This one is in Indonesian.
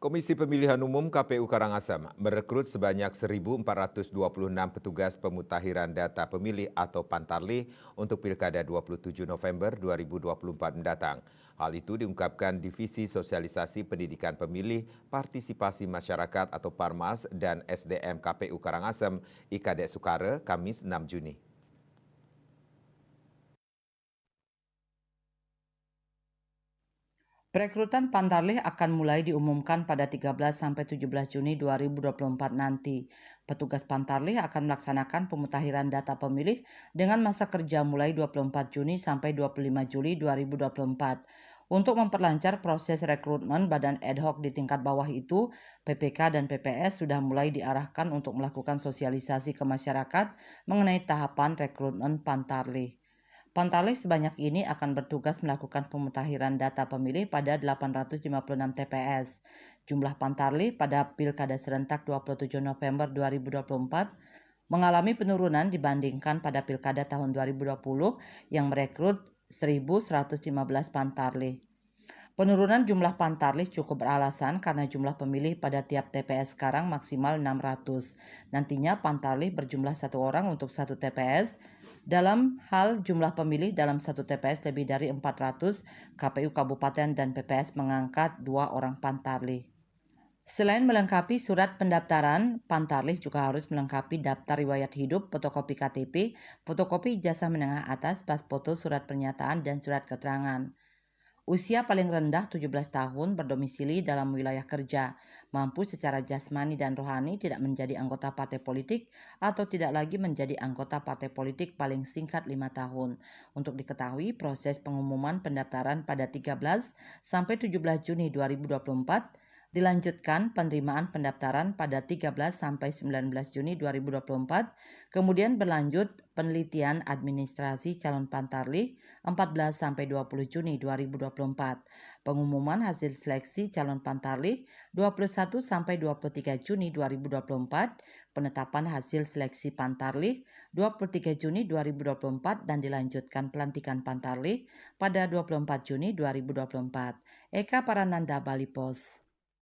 Komisi Pemilihan Umum KPU Karangasem merekrut sebanyak 1.426 petugas pemutahiran data pemilih atau Pantarlih untuk Pilkada 27 November 2024 mendatang. Hal itu diungkapkan Divisi Sosialisasi Pendidikan Pemilih, Partisipasi Masyarakat atau Parmas dan SDM KPU Karangasem, IKD Sukare, Kamis 6 Juni. Perekrutan Pantarlih akan mulai diumumkan pada 13-17 Juni 2024 nanti. Petugas Pantarlih akan melaksanakan pemutahiran data pemilih dengan masa kerja mulai 24 Juni sampai 25 Juli 2024. Untuk memperlancar proses rekrutmen badan ad hoc di tingkat bawah itu, PPK dan PPS sudah mulai diarahkan untuk melakukan sosialisasi ke masyarakat mengenai tahapan rekrutmen Pantarlih. Pantarlih sebanyak ini akan bertugas melakukan pemutahiran data pemilih pada 856 TPS. Jumlah Pantarlih pada Pilkada serentak 27 November 2024 mengalami penurunan dibandingkan pada Pilkada tahun 2020 yang merekrut 1.115 Pantarlih. Penurunan jumlah Pantarlih cukup beralasan karena jumlah pemilih pada tiap TPS sekarang maksimal 600. Nantinya Pantarlih berjumlah 1 orang untuk 1 TPS. Dalam hal jumlah pemilih dalam 1 TPS lebih dari 400, KPU Kabupaten dan PPS mengangkat 2 orang Pantarlih. Selain melengkapi surat pendaftaran, Pantarlih juga harus melengkapi daftar riwayat hidup, fotokopi KTP, fotokopi ijazah menengah atas, pas foto, surat pernyataan, dan surat keterangan. Usia paling rendah 17 tahun, berdomisili dalam wilayah kerja, mampu secara jasmani dan rohani, tidak menjadi anggota partai politik atau tidak lagi menjadi anggota partai politik paling singkat 5 tahun. Untuk diketahui, proses pengumuman pendaftaran pada 13 sampai 17 Juni 2024 dilanjutkan penerimaan pendaftaran pada 13 sampai 19 Juni 2024, kemudian berlanjut penelitian administrasi calon Pantarlih 14 sampai 20 Juni 2024. Pengumuman hasil seleksi calon Pantarlih 21 sampai 23 Juni 2024, penetapan hasil seleksi Pantarlih 23 Juni 2024 dan dilanjutkan pelantikan Pantarlih pada 24 Juni 2024. Eka Parananda, Bali Pos.